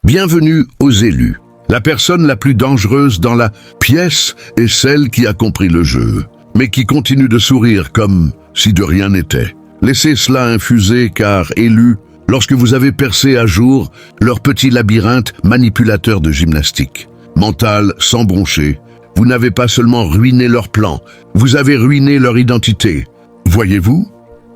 Bienvenue aux élus. La personne la plus dangereuse dans la pièce est celle qui a compris le jeu, mais qui continue de sourire comme si de rien n'était. Laissez cela infuser car, élus, lorsque vous avez percé à jour leur petit labyrinthe manipulateur de gymnastique, mental sans broncher, vous n'avez pas seulement ruiné leur plan, vous avez ruiné leur identité. Voyez-vous,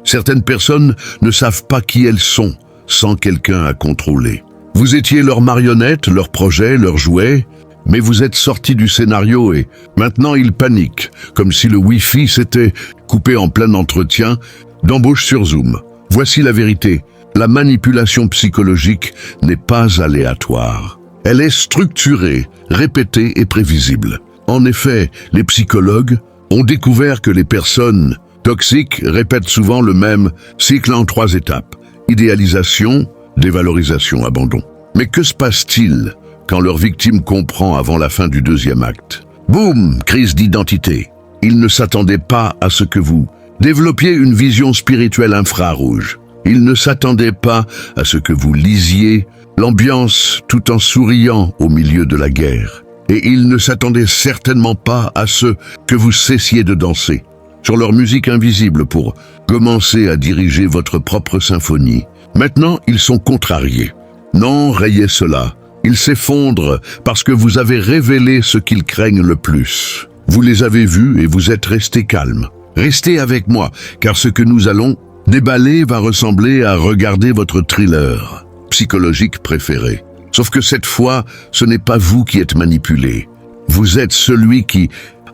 certaines personnes ne savent pas qui elles sont sans quelqu'un à contrôler. Vous étiez leur marionnette, leur projet, leur jouet, mais vous êtes sortis du scénario et maintenant ils paniquent, comme si le Wi-Fi s'était coupé en plein entretien d'embauche sur Zoom. Voici la vérité, la manipulation psychologique n'est pas aléatoire. Elle est structurée, répétée et prévisible. En effet, les psychologues ont découvert que les personnes toxiques répètent souvent le même cycle en 3 étapes. Idéalisation, dévalorisation, abandon. Mais que se passe-t-il quand leur victime comprend avant la fin du 2e acte? Boum, crise d'identité. Ils ne s'attendaient pas à ce que vous développiez une vision spirituelle infrarouge. Ils ne s'attendaient pas à ce que vous lisiez l'ambiance tout en souriant au milieu de la guerre. Et ils ne s'attendaient certainement pas à ce que vous cessiez de danser sur leur musique invisible pour commencer à diriger votre propre symphonie. Maintenant, ils sont contrariés. Non, rayez cela. Ils s'effondrent parce que vous avez révélé ce qu'ils craignent le plus. Vous les avez vus et vous êtes restés calmes. Restez avec moi, car ce que nous allons déballer va ressembler à regarder votre thriller psychologique préféré. Sauf que cette fois, ce n'est pas vous qui êtes manipulé. Vous êtes celui qui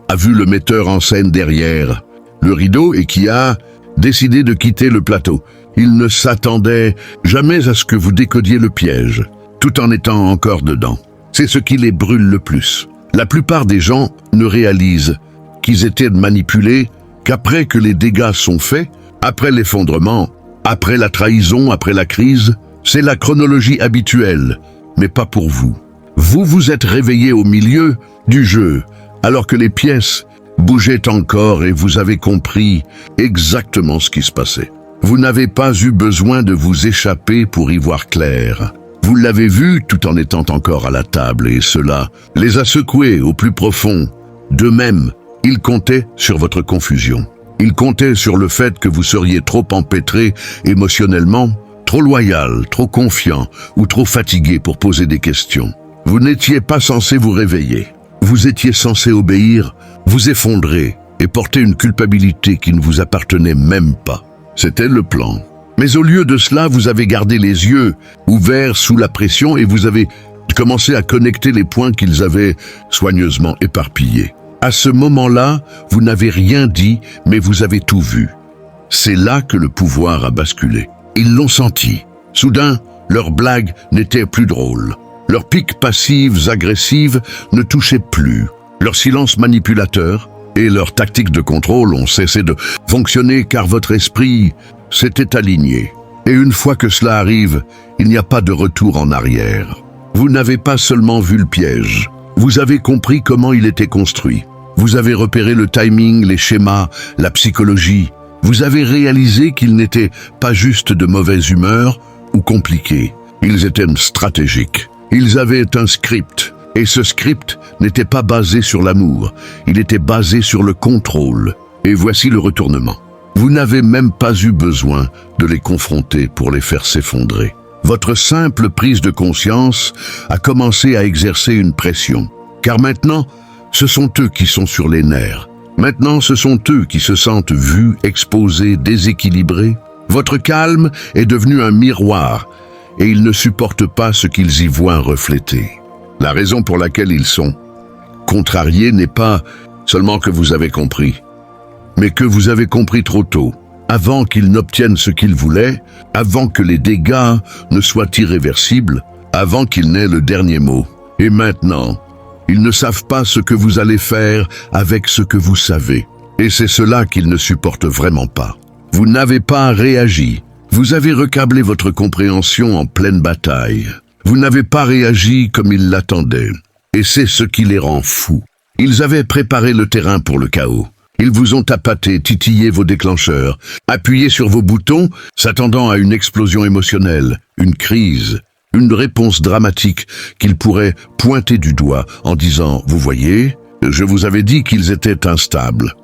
a vu le metteur en scène derrière le rideau et qui a décidé de quitter le plateau. Il ne s'attendait jamais à ce que vous décodiez le piège, tout en étant encore dedans. C'est ce qui les brûle le plus. La plupart des gens ne réalisent qu'ils étaient manipulés qu'après que les dégâts sont faits, après l'effondrement, après la trahison, après la crise. C'est la chronologie habituelle, mais pas pour vous. Vous vous êtes réveillé au milieu du jeu, alors que les pièces bougeaient encore et vous avez compris exactement ce qui se passait. Vous n'avez pas eu besoin de vous échapper pour y voir clair. Vous l'avez vu tout en étant encore à la table et cela les a secoués au plus profond. D'eux-mêmes, ils comptaient sur votre confusion. Ils comptaient sur le fait que vous seriez trop empêtré émotionnellement, trop loyal, trop confiant ou trop fatigué pour poser des questions. Vous n'étiez pas censé vous réveiller. Vous étiez censé obéir, vous effondrer et porter une culpabilité qui ne vous appartenait même pas. C'était le plan. Mais au lieu de cela, vous avez gardé les yeux ouverts sous la pression et vous avez commencé à connecter les points qu'ils avaient soigneusement éparpillés. À ce moment-là, vous n'avez rien dit, mais vous avez tout vu. C'est là que le pouvoir a basculé. Ils l'ont senti. Soudain, leurs blagues n'étaient plus drôles. Leurs piques passives, agressives ne touchaient plus. Leur silence manipulateur et leurs tactiques de contrôle ont cessé de fonctionner car votre esprit s'était aligné. Et une fois que cela arrive, il n'y a pas de retour en arrière. Vous n'avez pas seulement vu le piège, vous avez compris comment il était construit. Vous avez repéré le timing, les schémas, la psychologie. Vous avez réalisé qu'ils n'étaient pas juste de mauvaise humeur ou compliqués. Ils étaient stratégiques. Ils avaient un script. Et ce script n'était pas basé sur l'amour, il était basé sur le contrôle. Et voici le retournement. Vous n'avez même pas eu besoin de les confronter pour les faire s'effondrer. Votre simple prise de conscience a commencé à exercer une pression. Car maintenant, ce sont eux qui sont sur les nerfs. Maintenant, ce sont eux qui se sentent vus, exposés, déséquilibrés. Votre calme est devenu un miroir et ils ne supportent pas ce qu'ils y voient refléter. La raison pour laquelle ils sont contrariés n'est pas seulement que vous avez compris, mais que vous avez compris trop tôt, avant qu'ils n'obtiennent ce qu'ils voulaient, avant que les dégâts ne soient irréversibles, avant qu'ils n'aient le dernier mot. Et maintenant, ils ne savent pas ce que vous allez faire avec ce que vous savez. Et c'est cela qu'ils ne supportent vraiment pas. Vous n'avez pas réagi. Vous avez recablé votre compréhension en pleine bataille. Vous n'avez pas réagi comme ils l'attendaient. Et c'est ce qui les rend fous. Ils avaient préparé le terrain pour le chaos. Ils vous ont appâté, titillé vos déclencheurs, appuyé sur vos boutons, s'attendant à une explosion émotionnelle, une crise, une réponse dramatique qu'ils pourraient pointer du doigt en disant « Vous voyez, je vous avais dit qu'ils étaient instables.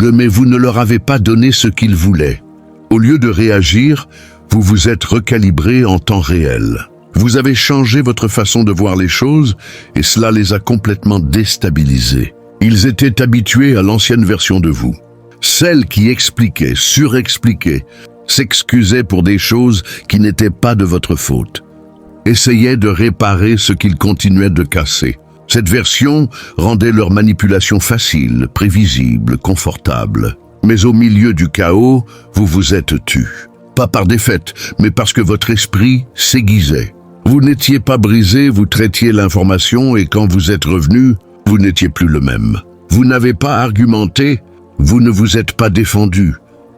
Mais vous ne leur avez pas donné ce qu'ils voulaient. Au lieu de réagir, vous vous êtes recalibré en temps réel. Vous avez changé votre façon de voir les choses et cela les a complètement déstabilisés. Ils étaient habitués à l'ancienne version de vous. Celle qui expliquait, surexpliquait, s'excusait pour des choses qui n'étaient pas de votre faute. Essayait de réparer ce qu'ils continuaient de casser. Cette version rendait leur manipulation facile, prévisible, confortable. Mais au milieu du chaos, vous vous êtes tu. Pas par défaite, mais parce que votre esprit s'aiguisait. Vous n'étiez pas brisé, vous traitiez l'information et quand vous êtes revenu, vous n'étiez plus le même. Vous n'avez pas argumenté, vous ne vous êtes pas défendu.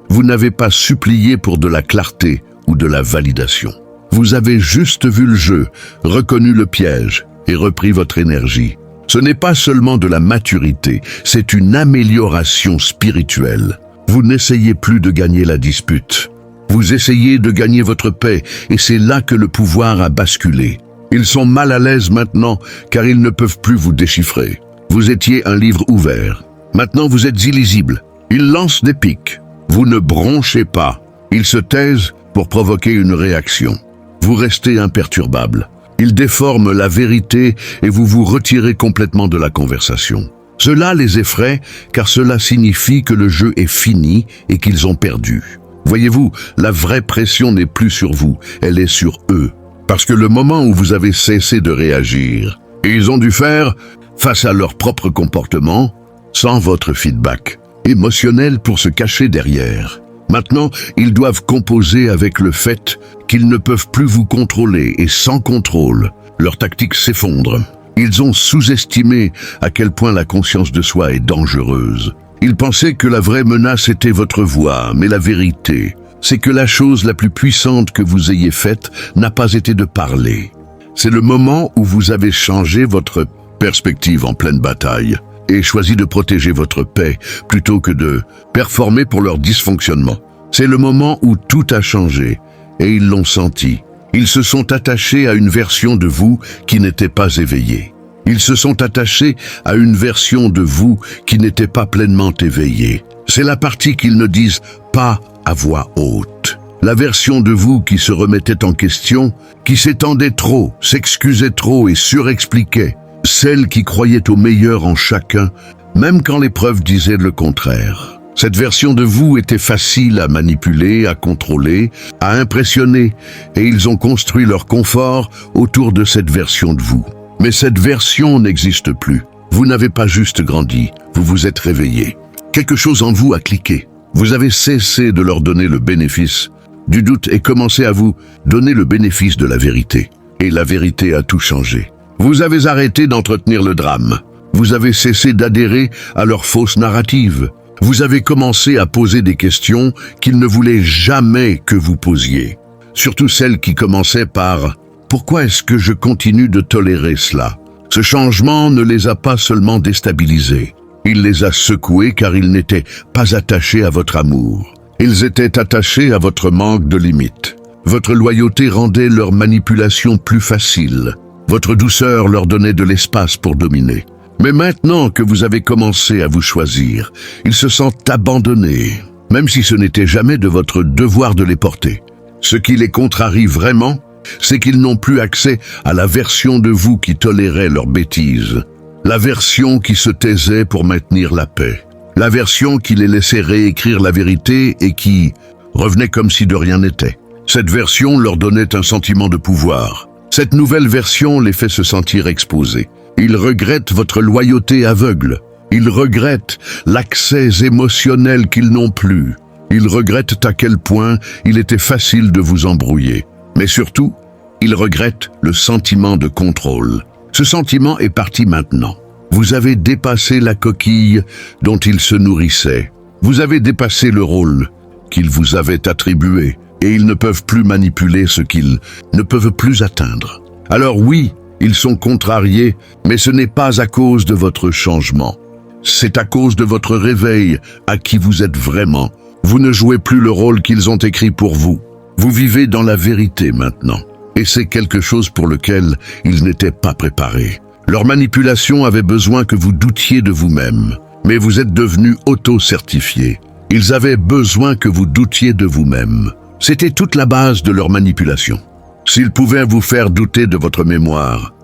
Vous n'avez pas supplié pour de la clarté ou de la validation. Vous avez juste vu le jeu, reconnu le piège et repris votre énergie. Ce n'est pas seulement de la maturité, c'est une amélioration spirituelle. Vous n'essayez plus de gagner la dispute. Vous essayez de gagner votre paix et c'est là que le pouvoir a basculé. Ils sont mal à l'aise maintenant car ils ne peuvent plus vous déchiffrer. Vous étiez un livre ouvert. Maintenant vous êtes illisible. Ils lancent des pics. Vous ne bronchez pas. Ils se taisent pour provoquer une réaction. Vous restez imperturbable. Ils déforment la vérité et vous vous retirez complètement de la conversation. Cela les effraie car cela signifie que le jeu est fini et qu'ils ont perdu. Voyez-vous, la vraie pression n'est plus sur vous, elle est sur eux. Parce que le moment où vous avez cessé de réagir, et ils ont dû faire face à leur propre comportement, sans votre feedback émotionnel pour se cacher derrière. Maintenant, ils doivent composer avec le fait qu'ils ne peuvent plus vous contrôler et sans contrôle, leur tactique s'effondre. Ils ont sous-estimé à quel point la conscience de soi est dangereuse. Ils pensaient que la vraie menace était votre voix, mais la vérité, c'est que la chose la plus puissante que vous ayez faite n'a pas été de parler. C'est le moment où vous avez changé votre perspective en pleine bataille et choisi de protéger votre paix plutôt que de performer pour leur dysfonctionnement. C'est le moment où tout a changé et ils l'ont senti. Ils se sont attachés à une version de vous qui n'était pas éveillée. Ils se sont attachés à une version de vous qui n'était pas pleinement éveillée. C'est la partie qu'ils ne disent pas à voix haute. La version de vous qui se remettait en question, qui s'étendait trop, s'excusait trop et surexpliquait. Celle qui croyait au meilleur en chacun, même quand les preuves disaient le contraire. Cette version de vous était facile à manipuler, à contrôler, à impressionner, et ils ont construit leur confort autour de cette version de vous. Mais cette version n'existe plus. Vous n'avez pas juste grandi, vous vous êtes réveillé. Quelque chose en vous a cliqué. Vous avez cessé de leur donner le bénéfice du doute et commencé à vous donner le bénéfice de la vérité. Et la vérité a tout changé. Vous avez arrêté d'entretenir le drame. Vous avez cessé d'adhérer à leur fausse narrative. Vous avez commencé à poser des questions qu'ils ne voulaient jamais que vous posiez. Surtout celles qui commençaient par « Pourquoi est-ce que je continue de tolérer cela ?» Ce changement ne les a pas seulement déstabilisés. Il les a secoués car ils n'étaient pas attachés à votre amour. Ils étaient attachés à votre manque de limites. Votre loyauté rendait leur manipulation plus facile. Votre douceur leur donnait de l'espace pour dominer. Mais maintenant que vous avez commencé à vous choisir, ils se sentent abandonnés, même si ce n'était jamais de votre devoir de les porter. Ce qui les contrarie vraiment, c'est qu'ils n'ont plus accès à la version de vous qui tolérait leurs bêtises, la version qui se taisait pour maintenir la paix, la version qui les laissait réécrire la vérité et qui revenait comme si de rien n'était. Cette version leur donnait un sentiment de pouvoir. Cette nouvelle version les fait se sentir exposés. Ils regrettent votre loyauté aveugle. Ils regrettent l'accès émotionnel qu'ils n'ont plus. Ils regrettent à quel point il était facile de vous embrouiller. Mais surtout, ils regrettent le sentiment de contrôle. Ce sentiment est parti maintenant. Vous avez dépassé la coquille dont ils se nourrissaient. Vous avez dépassé le rôle qu'ils vous avaient attribué. Et ils ne peuvent plus manipuler ce qu'ils ne peuvent plus atteindre. Alors oui, ils sont contrariés, mais ce n'est pas à cause de votre changement. C'est à cause de votre réveil à qui vous êtes vraiment. Vous ne jouez plus le rôle qu'ils ont écrit pour vous. Vous vivez dans la vérité maintenant. Et c'est quelque chose pour lequel ils n'étaient pas préparés. Leur manipulation avait besoin que vous doutiez de vous-même, mais vous êtes devenus auto-certifiés. Ils avaient besoin que vous doutiez de vous-même. C'était toute la base de leur manipulation. S'ils pouvaient vous faire douter de votre mémoire,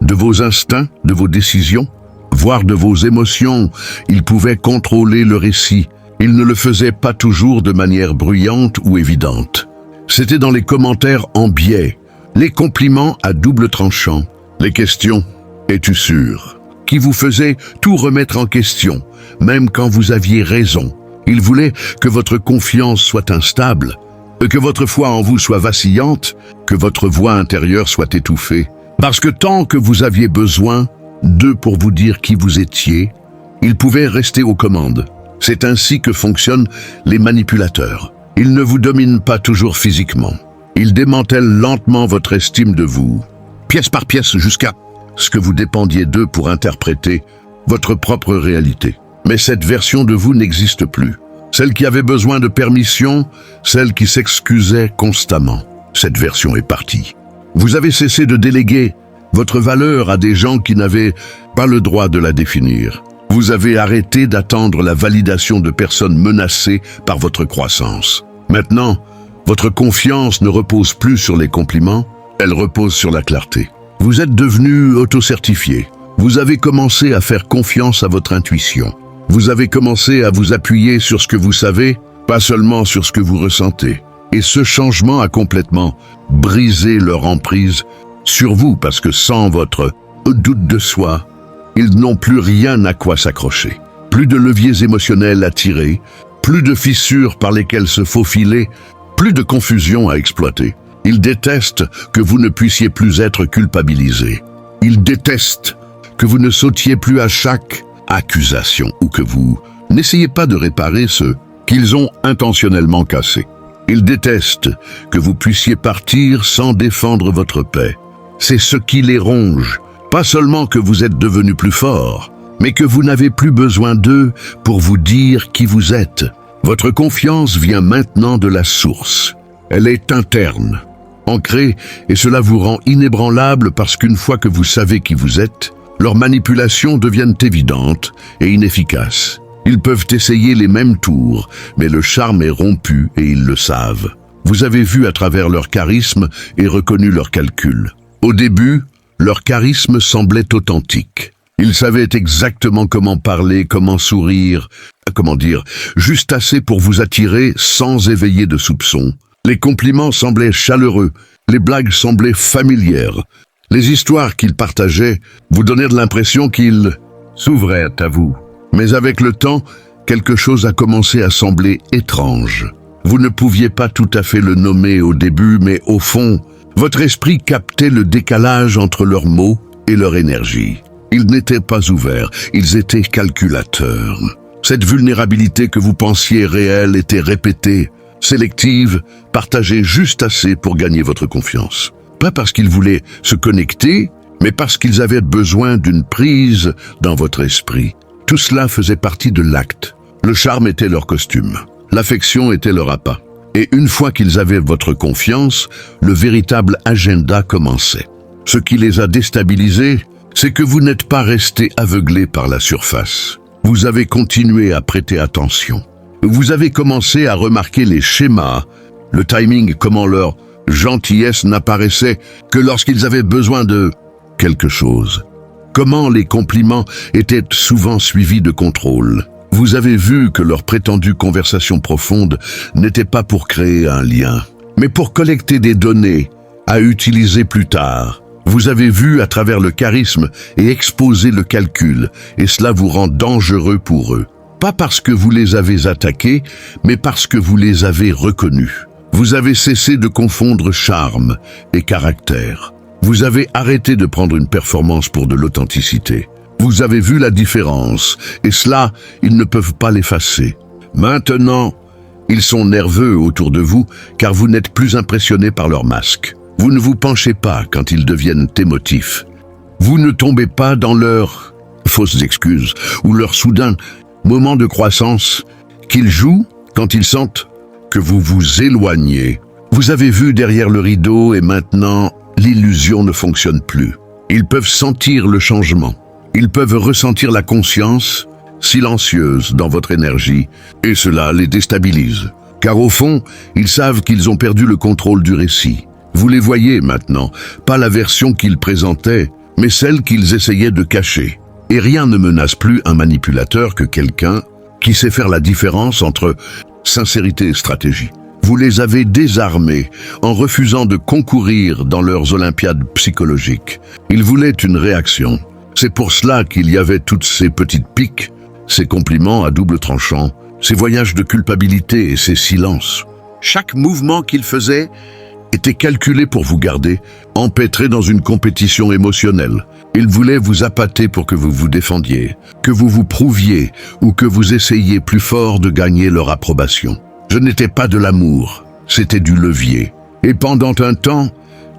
de vos instincts, de vos décisions, voire de vos émotions, ils pouvaient contrôler le récit. Ils ne le faisaient pas toujours de manière bruyante ou évidente. C'était dans les commentaires en biais, les compliments à double tranchant, les questions « Es-tu sûr ?», qui vous faisaient tout remettre en question, même quand vous aviez raison. Ils voulaient que votre confiance soit instable, que votre foi en vous soit vacillante, que votre voix intérieure soit étouffée. Parce que tant que vous aviez besoin d'eux pour vous dire qui vous étiez, ils pouvaient rester aux commandes. C'est ainsi que fonctionnent les manipulateurs. Ils ne vous dominent pas toujours physiquement. Ils démantèlent lentement votre estime de vous, pièce par pièce jusqu'à ce que vous dépendiez d'eux pour interpréter votre propre réalité. Mais cette version de vous n'existe plus. Celle qui avait besoin de permission, celle qui s'excusait constamment. Cette version est partie. Vous avez cessé de déléguer votre valeur à des gens qui n'avaient pas le droit de la définir. Vous avez arrêté d'attendre la validation de personnes menacées par votre croissance. Maintenant, votre confiance ne repose plus sur les compliments, elle repose sur la clarté. Vous êtes devenu auto-certifié. Vous avez commencé à faire confiance à votre intuition. Vous avez commencé à vous appuyer sur ce que vous savez, pas seulement sur ce que vous ressentez. Et ce changement a complètement brisé leur emprise sur vous parce que sans votre doute de soi, ils n'ont plus rien à quoi s'accrocher. Plus de leviers émotionnels à tirer, plus de fissures par lesquelles se faufiler, plus de confusion à exploiter. Ils détestent que vous ne puissiez plus être culpabilisé. Ils détestent que vous ne sautiez plus à chaque accusation ou que vous n'essayez pas de réparer ce qu'ils ont intentionnellement cassé. Ils détestent que vous puissiez partir sans défendre votre paix. C'est ce qui les ronge. Pas seulement que vous êtes devenu plus fort, mais que vous n'avez plus besoin d'eux pour vous dire qui vous êtes. Votre confiance vient maintenant de la source. Elle est interne, ancrée, et cela vous rend inébranlable parce qu'une fois que vous savez qui vous êtes, leurs manipulations deviennent évidentes et inefficaces. Ils peuvent essayer les mêmes tours, mais le charme est rompu et ils le savent. Vous avez vu à travers leur charisme et reconnu leurs calculs. Au début, leur charisme semblait authentique. Ils savaient exactement comment parler, comment sourire, juste assez pour vous attirer sans éveiller de soupçons. Les compliments semblaient chaleureux, les blagues semblaient familières. Les histoires qu'ils partageaient vous donnaient de l'impression qu'ils s'ouvraient à vous. Mais avec le temps, quelque chose a commencé à sembler étrange. Vous ne pouviez pas tout à fait le nommer au début, mais au fond, votre esprit captait le décalage entre leurs mots et leur énergie. Ils n'étaient pas ouverts, ils étaient calculateurs. Cette vulnérabilité que vous pensiez réelle était répétée, sélective, partagée juste assez pour gagner votre confiance. Pas parce qu'ils voulaient se connecter, mais parce qu'ils avaient besoin d'une prise dans votre esprit. Tout cela faisait partie de l'acte. Le charme était leur costume, l'affection était leur appât. Et une fois qu'ils avaient votre confiance, le véritable agenda commençait. Ce qui les a déstabilisés, c'est que vous n'êtes pas restés aveuglés par la surface. Vous avez continué à prêter attention. Vous avez commencé à remarquer les schémas, le timing, comment leur gentillesse n'apparaissait que lorsqu'ils avaient besoin de quelque chose. Comment les compliments étaient souvent suivis de contrôle. Vous avez vu que leur prétendue conversation profonde n'était pas pour créer un lien, mais pour collecter des données à utiliser plus tard. Vous avez vu à travers le charisme et exposé le calcul, et cela vous rend dangereux pour eux. Pas parce que vous les avez attaqués, mais parce que vous les avez reconnus. Vous avez cessé de confondre charme et caractère. Vous avez arrêté de prendre une performance pour de l'authenticité. Vous avez vu la différence, et cela, ils ne peuvent pas l'effacer. Maintenant, ils sont nerveux autour de vous, car vous n'êtes plus impressionné par leur masque. Vous ne vous penchez pas quand ils deviennent émotifs. Vous ne tombez pas dans leurs fausses excuses ou leur soudain moment de croissance qu'ils jouent quand ils sentent que vous vous éloignez. Vous avez vu derrière le rideau et maintenant, l'illusion ne fonctionne plus. Ils peuvent sentir le changement. Ils peuvent ressentir la conscience silencieuse dans votre énergie et cela les déstabilise. Car au fond, ils savent qu'ils ont perdu le contrôle du récit. Vous les voyez maintenant, pas la version qu'ils présentaient, mais celle qu'ils essayaient de cacher. Et rien ne menace plus un manipulateur que quelqu'un qui sait faire la différence entre sincérité et stratégie. Vous les avez désarmés en refusant de concourir dans leurs olympiades psychologiques. Ils voulaient une réaction. C'est pour cela qu'il y avait toutes ces petites piques, ces compliments à double tranchant, ces voyages de culpabilité et ces silences. Chaque mouvement qu'ils faisaient était calculé pour vous garder empêtré dans une compétition émotionnelle. Ils voulaient vous appâter pour que vous vous défendiez, que vous vous prouviez ou que vous essayiez plus fort de gagner leur approbation. Ce n'était pas de l'amour, c'était du levier. Et pendant un temps,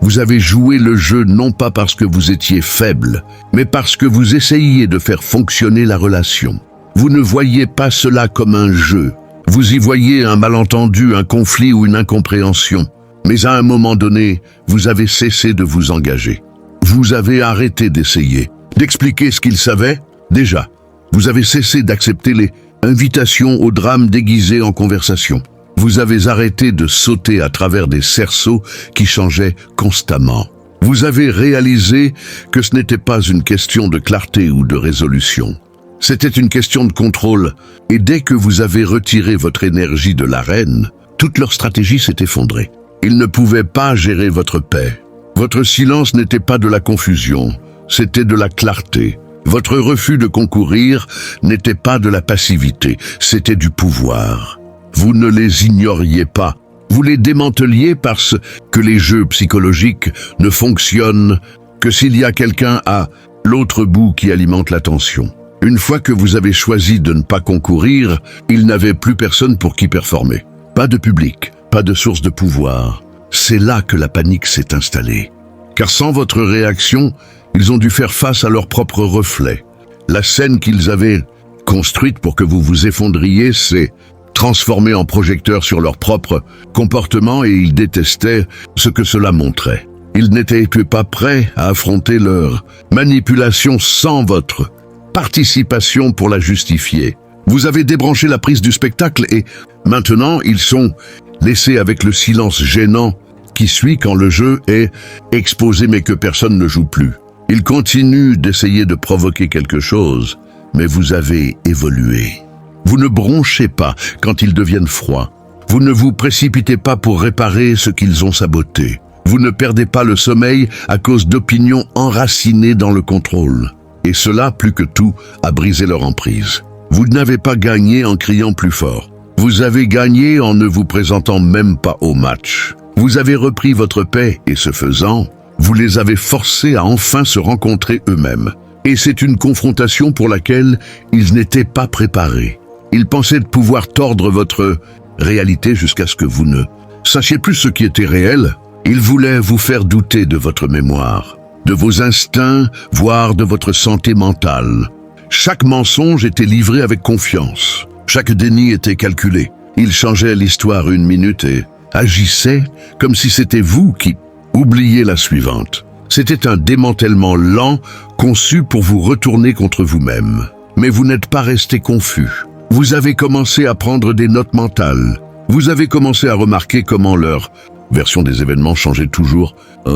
vous avez joué le jeu non pas parce que vous étiez faible, mais parce que vous essayiez de faire fonctionner la relation. Vous ne voyez pas cela comme un jeu. Vous y voyez un malentendu, un conflit ou une incompréhension. Mais à un moment donné, vous avez cessé de vous engager. Vous avez arrêté d'essayer, d'expliquer ce qu'ils savaient. Déjà, vous avez cessé d'accepter les invitations au drame déguisé en conversation. Vous avez arrêté de sauter à travers des cerceaux qui changeaient constamment. Vous avez réalisé que ce n'était pas une question de clarté ou de résolution. C'était une question de contrôle. Et dès que vous avez retiré votre énergie de l'arène, toute leur stratégie s'est effondrée. Ils ne pouvaient pas gérer votre paix. Votre silence n'était pas de la confusion, c'était de la clarté. Votre refus de concourir n'était pas de la passivité, c'était du pouvoir. Vous ne les ignoriez pas, vous les démanteliez parce que les jeux psychologiques ne fonctionnent que s'il y a quelqu'un à l'autre bout qui alimente l'attention. Une fois que vous avez choisi de ne pas concourir, il n'avait plus personne pour qui performer. Pas de public, pas de source de pouvoir. C'est là que la panique s'est installée. Car sans votre réaction, ils ont dû faire face à leur propre reflet. La scène qu'ils avaient construite pour que vous vous effondriez s'est transformée en projecteur sur leur propre comportement et ils détestaient ce que cela montrait. Ils n'étaient pas prêts à affronter leur manipulation sans votre participation pour la justifier. Vous avez débranché la prise du spectacle et maintenant ils sont laissés avec le silence gênant qui suit quand le jeu est exposé mais que personne ne joue plus. Ils continuent d'essayer de provoquer quelque chose, mais vous avez évolué. Vous ne bronchez pas quand ils deviennent froids. Vous ne vous précipitez pas pour réparer ce qu'ils ont saboté. Vous ne perdez pas le sommeil à cause d'opinions enracinées dans le contrôle. Et cela, plus que tout, a brisé leur emprise. Vous n'avez pas gagné en criant plus fort. Vous avez gagné en ne vous présentant même pas au match. Vous avez repris votre paix et ce faisant, vous les avez forcés à enfin se rencontrer eux-mêmes. Et c'est une confrontation pour laquelle ils n'étaient pas préparés. Ils pensaient de pouvoir tordre votre réalité jusqu'à ce que vous ne sachiez plus ce qui était réel. Ils voulaient vous faire douter de votre mémoire, de vos instincts, voire de votre santé mentale. Chaque mensonge était livré avec confiance. Chaque déni était calculé. Ils changeaient l'histoire une minute et agissaient comme si c'était vous qui oubliez la suivante. C'était un démantèlement lent conçu pour vous retourner contre vous-même. Mais vous n'êtes pas resté confus. Vous avez commencé à prendre des notes mentales. Vous avez commencé à remarquer comment leur version des événements changeait toujours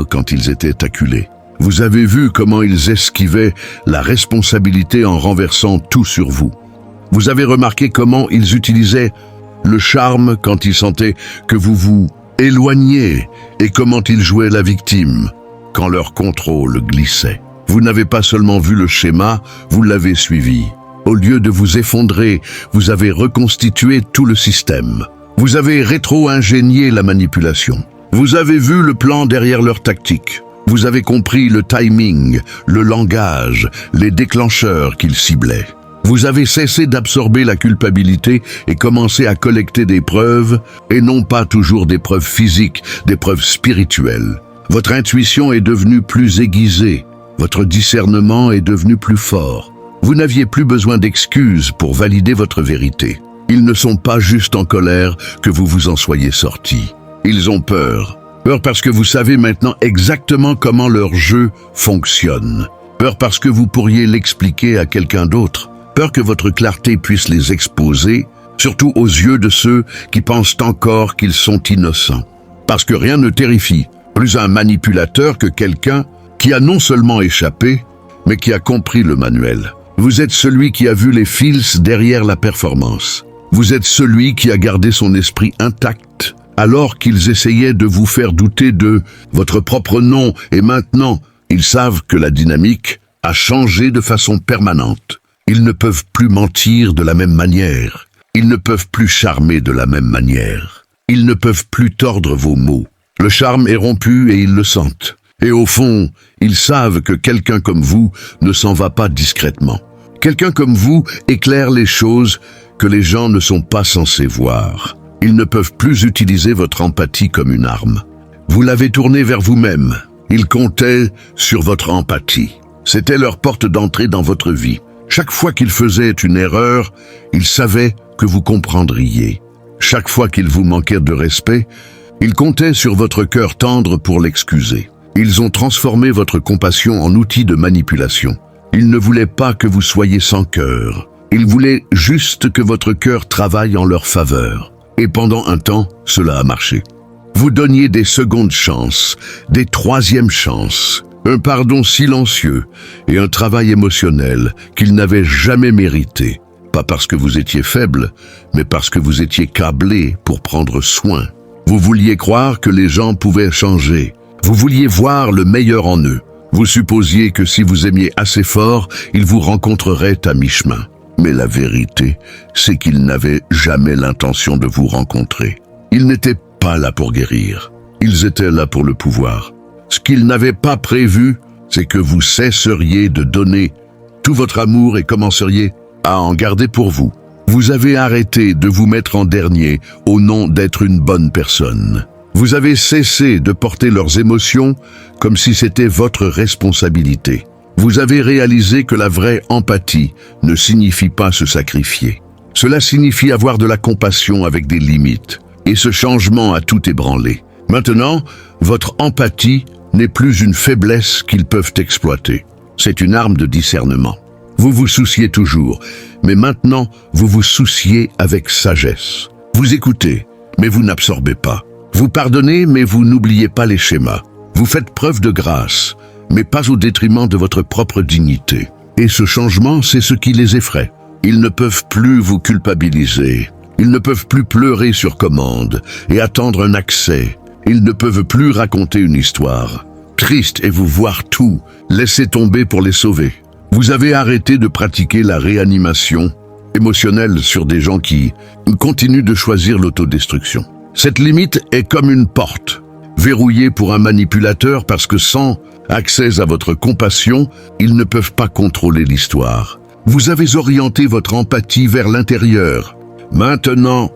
quand ils étaient acculés. Vous avez vu comment ils esquivaient la responsabilité en renversant tout sur vous. Vous avez remarqué comment ils utilisaient le charme quand ils sentaient que vous vous éloigniez et comment ils jouaient la victime quand leur contrôle glissait. Vous n'avez pas seulement vu le schéma, vous l'avez suivi. Au lieu de vous effondrer, vous avez reconstitué tout le système. Vous avez rétro-ingénié la manipulation. Vous avez vu le plan derrière leur tactique. Vous avez compris le timing, le langage, les déclencheurs qu'ils ciblaient. Vous avez cessé d'absorber la culpabilité et commencé à collecter des preuves, et non pas toujours des preuves physiques, des preuves spirituelles. Votre intuition est devenue plus aiguisée, votre discernement est devenu plus fort. Vous n'aviez plus besoin d'excuses pour valider votre vérité. Ils ne sont pas juste en colère que vous vous en soyez sortis. Ils ont peur. Peur parce que vous savez maintenant exactement comment leur jeu fonctionne. Peur parce que vous pourriez l'expliquer à quelqu'un d'autre. Peur que votre clarté puisse les exposer, surtout aux yeux de ceux qui pensent encore qu'ils sont innocents. Parce que rien ne terrifie plus un manipulateur que quelqu'un qui a non seulement échappé, mais qui a compris le manuel. Vous êtes celui qui a vu les fils derrière la performance. Vous êtes celui qui a gardé son esprit intact alors qu'ils essayaient de vous faire douter de votre propre nom, et maintenant, ils savent que la dynamique a changé de façon permanente. Ils ne peuvent plus mentir de la même manière. Ils ne peuvent plus charmer de la même manière. Ils ne peuvent plus tordre vos mots. Le charme est rompu et ils le sentent. Et au fond, ils savent que quelqu'un comme vous ne s'en va pas discrètement. Quelqu'un comme vous éclaire les choses que les gens ne sont pas censés voir. Ils ne peuvent plus utiliser votre empathie comme une arme. Vous l'avez tournée vers vous-même. Ils comptaient sur votre empathie. C'était leur porte d'entrée dans votre vie. Chaque fois qu'ils faisaient une erreur, ils savaient que vous comprendriez. Chaque fois qu'ils vous manquèrent de respect, ils comptaient sur votre cœur tendre pour l'excuser. Ils ont transformé votre compassion en outil de manipulation. Ils ne voulaient pas que vous soyez sans cœur. Ils voulaient juste que votre cœur travaille en leur faveur. Et pendant un temps, cela a marché. Vous donniez des secondes chances, des troisièmes chances, un pardon silencieux et un travail émotionnel qu'ils n'avaient jamais mérité. Pas parce que vous étiez faible, mais parce que vous étiez câblé pour prendre soin. Vous vouliez croire que les gens pouvaient changer. Vous vouliez voir le meilleur en eux. Vous supposiez que si vous aimiez assez fort, ils vous rencontreraient à mi-chemin. Mais la vérité, c'est qu'ils n'avaient jamais l'intention de vous rencontrer. Ils n'étaient pas là pour guérir. Ils étaient là pour le pouvoir. Ce qu'ils n'avaient pas prévu, c'est que vous cesseriez de donner tout votre amour et commenceriez à en garder pour vous. Vous avez arrêté de vous mettre en dernier au nom d'être une bonne personne. Vous avez cessé de porter leurs émotions comme si c'était votre responsabilité. Vous avez réalisé que la vraie empathie ne signifie pas se sacrifier. Cela signifie avoir de la compassion avec des limites. Et ce changement a tout ébranlé. Maintenant, votre empathie n'est plus une faiblesse qu'ils peuvent exploiter. C'est une arme de discernement. Vous vous souciez toujours, mais maintenant, vous vous souciez avec sagesse. Vous écoutez, mais vous n'absorbez pas. Vous pardonnez, mais vous n'oubliez pas les schémas. Vous faites preuve de grâce, mais pas au détriment de votre propre dignité. Et ce changement, c'est ce qui les effraie. Ils ne peuvent plus vous culpabiliser. Ils ne peuvent plus pleurer sur commande et attendre un accès. Ils ne peuvent plus raconter une histoire. Triste et vous voir tout, laisser tomber pour les sauver. Vous avez arrêté de pratiquer la réanimation émotionnelle sur des gens qui continuent de choisir l'autodestruction. Cette limite est comme une porte, verrouillée pour un manipulateur parce que sans accès à votre compassion, ils ne peuvent pas contrôler l'histoire. Vous avez orienté votre empathie vers l'intérieur. Maintenant,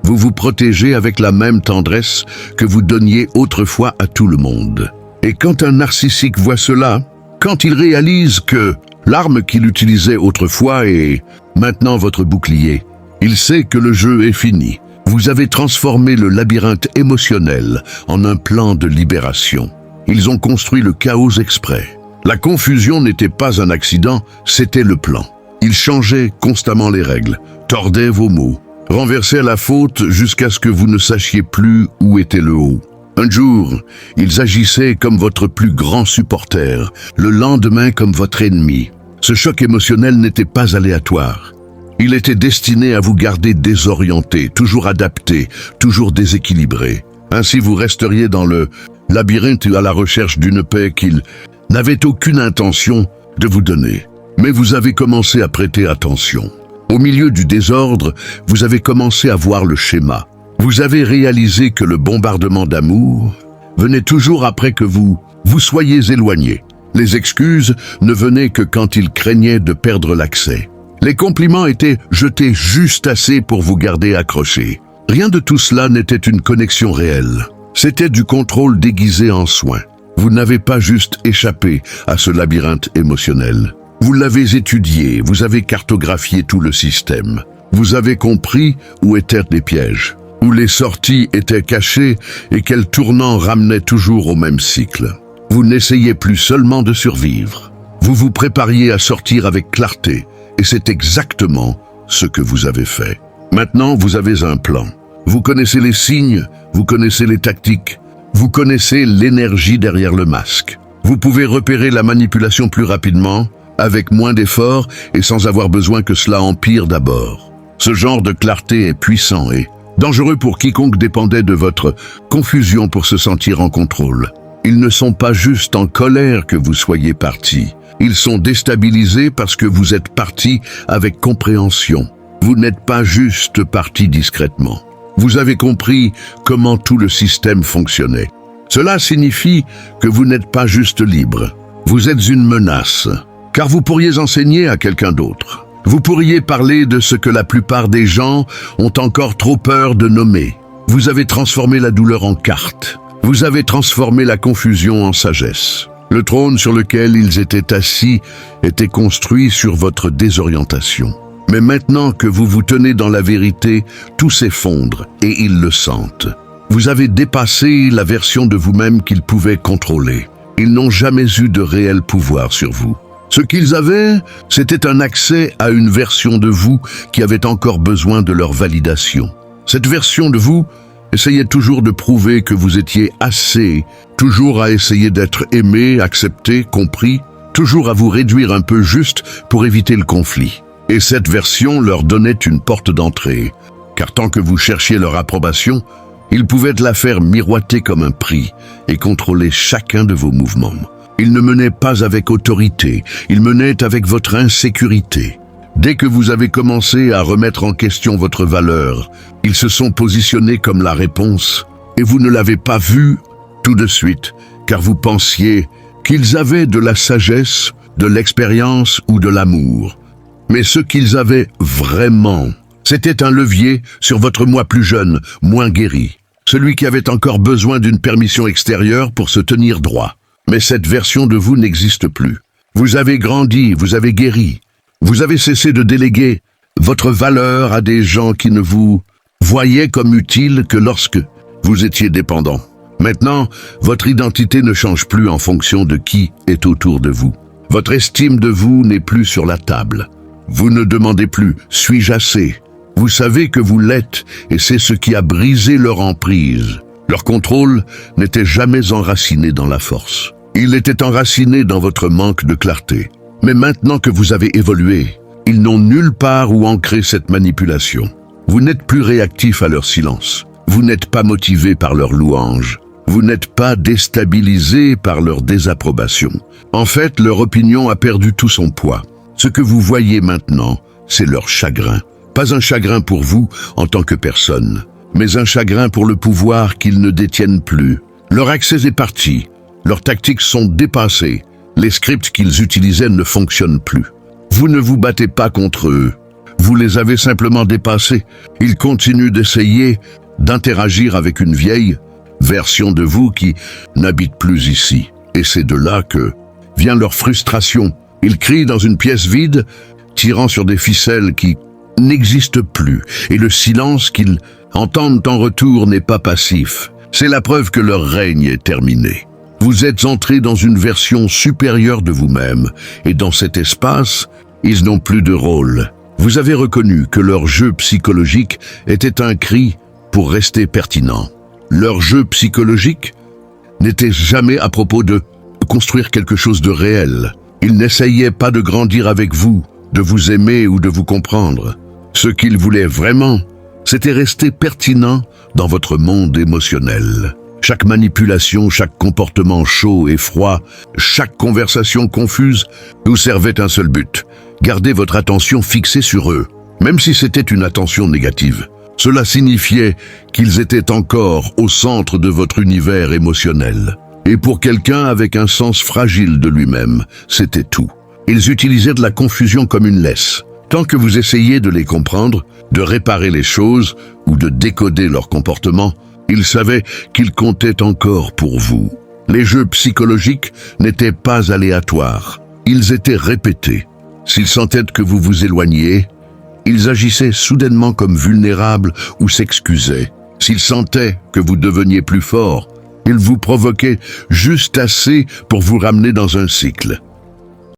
vous vous protégez avec la même tendresse que vous donniez autrefois à tout le monde. Et quand un narcissique voit cela, quand il réalise que l'arme qu'il utilisait autrefois est maintenant votre bouclier, il sait que le jeu est fini. Vous avez transformé le labyrinthe émotionnel en un plan de libération. Ils ont construit le chaos exprès. La confusion n'était pas un accident, c'était le plan. Ils changeaient constamment les règles, tordaient vos mots, renversaient la faute jusqu'à ce que vous ne sachiez plus où était le haut. Un jour, ils agissaient comme votre plus grand supporter, le lendemain comme votre ennemi. Ce choc émotionnel n'était pas aléatoire. Il était destiné à vous garder désorienté, toujours adapté, toujours déséquilibré. Ainsi vous resteriez dans le labyrinthe à la recherche d'une paix qu'ils n'avaient aucune intention de vous donner. Mais vous avez commencé à prêter attention. Au milieu du désordre, vous avez commencé à voir le schéma. Vous avez réalisé que le bombardement d'amour venait toujours après que vous soyez éloigné. Les excuses ne venaient que quand ils craignaient de perdre l'accès. Les compliments étaient jetés juste assez pour vous garder accroché. Rien de tout cela n'était une connexion réelle. C'était du contrôle déguisé en soin. Vous n'avez pas juste échappé à ce labyrinthe émotionnel. Vous l'avez étudié, vous avez cartographié tout le système. Vous avez compris où étaient les pièges. où les sorties étaient cachées et quel tournant ramenait toujours au même cycle. Vous n'essayez plus seulement de survivre. Vous vous prépariez à sortir avec clarté, et c'est exactement ce que vous avez fait. Maintenant, vous avez un plan. Vous connaissez les signes, vous connaissez les tactiques, vous connaissez l'énergie derrière le masque. Vous pouvez repérer la manipulation plus rapidement, avec moins d'efforts et sans avoir besoin que cela empire d'abord. Ce genre de clarté est puissant et dangereux pour quiconque dépendait de votre confusion pour se sentir en contrôle. Ils ne sont pas juste en colère que vous soyez parti. Ils sont déstabilisés parce que vous êtes parti avec compréhension. Vous n'êtes pas juste parti discrètement. Vous avez compris comment tout le système fonctionnait. Cela signifie que vous n'êtes pas juste libre. Vous êtes une menace, car vous pourriez enseigner à quelqu'un d'autre. Vous pourriez parler de ce que la plupart des gens ont encore trop peur de nommer. Vous avez transformé la douleur en carte. Vous avez transformé la confusion en sagesse. Le trône sur lequel ils étaient assis était construit sur votre désorientation. Mais maintenant que vous vous tenez dans la vérité, tout s'effondre et ils le sentent. Vous avez dépassé la version de vous-même qu'ils pouvaient contrôler. Ils n'ont jamais eu de réel pouvoir sur vous. Ce qu'ils avaient, c'était un accès à une version de vous qui avait encore besoin de leur validation. Cette version de vous essayait toujours de prouver que vous étiez assez, toujours à essayer d'être aimé, accepté, compris, toujours à vous réduire un peu juste pour éviter le conflit. Et cette version leur donnait une porte d'entrée, car tant que vous cherchiez leur approbation, ils pouvaient la faire miroiter comme un prix et contrôler chacun de vos mouvements. Ils ne menaient pas avec autorité, ils menaient avec votre insécurité. Dès que vous avez commencé à remettre en question votre valeur, ils se sont positionnés comme la réponse, et vous ne l'avez pas vu tout de suite, car vous pensiez qu'ils avaient de la sagesse, de l'expérience ou de l'amour. Mais ce qu'ils avaient vraiment, c'était un levier sur votre moi plus jeune, moins guéri, celui qui avait encore besoin d'une permission extérieure pour se tenir droit. Mais cette version de vous n'existe plus. Vous avez grandi, vous avez guéri. Vous avez cessé de déléguer votre valeur à des gens qui ne vous voyaient comme utile que lorsque vous étiez dépendant. Maintenant, votre identité ne change plus en fonction de qui est autour de vous. Votre estime de vous n'est plus sur la table. Vous ne demandez plus « suis-je assez ?» Vous savez que vous l'êtes et c'est ce qui a brisé leur emprise. Leur contrôle n'était jamais enraciné dans la force. Il était enraciné dans votre manque de clarté. Mais maintenant que vous avez évolué, ils n'ont nulle part où ancrer cette manipulation. Vous n'êtes plus réactif à leur silence. Vous n'êtes pas motivé par leur louange. Vous n'êtes pas déstabilisé par leur désapprobation. En fait, leur opinion a perdu tout son poids. Ce que vous voyez maintenant, c'est leur chagrin. Pas un chagrin pour vous en tant que personne, mais un chagrin pour le pouvoir qu'ils ne détiennent plus. Leur accès est parti. Leurs tactiques sont dépassées. Les scripts qu'ils utilisaient ne fonctionnent plus. Vous ne vous battez pas contre eux. Vous les avez simplement dépassés. Ils continuent d'essayer d'interagir avec une vieille version de vous qui n'habite plus ici. Et c'est de là que vient leur frustration. Ils crient dans une pièce vide, tirant sur des ficelles qui n'existent plus. Et le silence qu'ils entendent en retour n'est pas passif. C'est la preuve que leur règne est terminé. Vous êtes entré dans une version supérieure de vous-même, et dans cet espace, ils n'ont plus de rôle. Vous avez reconnu que leur jeu psychologique était un cri pour rester pertinent. Leur jeu psychologique n'était jamais à propos de construire quelque chose de réel. Ils n'essayaient pas de grandir avec vous, de vous aimer ou de vous comprendre. Ce qu'ils voulaient vraiment, c'était rester pertinent dans votre monde émotionnel. Chaque manipulation, chaque comportement chaud et froid, chaque conversation confuse nous servait un seul but, garder votre attention fixée sur eux, même si c'était une attention négative. Cela signifiait qu'ils étaient encore au centre de votre univers émotionnel. Et pour quelqu'un avec un sens fragile de lui-même, c'était tout. Ils utilisaient de la confusion comme une laisse. Tant que vous essayez de les comprendre, de réparer les choses ou de décoder leur comportement, ils savaient qu'ils comptaient encore pour vous. Les jeux psychologiques n'étaient pas aléatoires. Ils étaient répétés. S'ils sentaient que vous vous éloigniez, ils agissaient soudainement comme vulnérables ou s'excusaient. S'il sentait que vous deveniez plus fort, il vous provoquait juste assez pour vous ramener dans un cycle.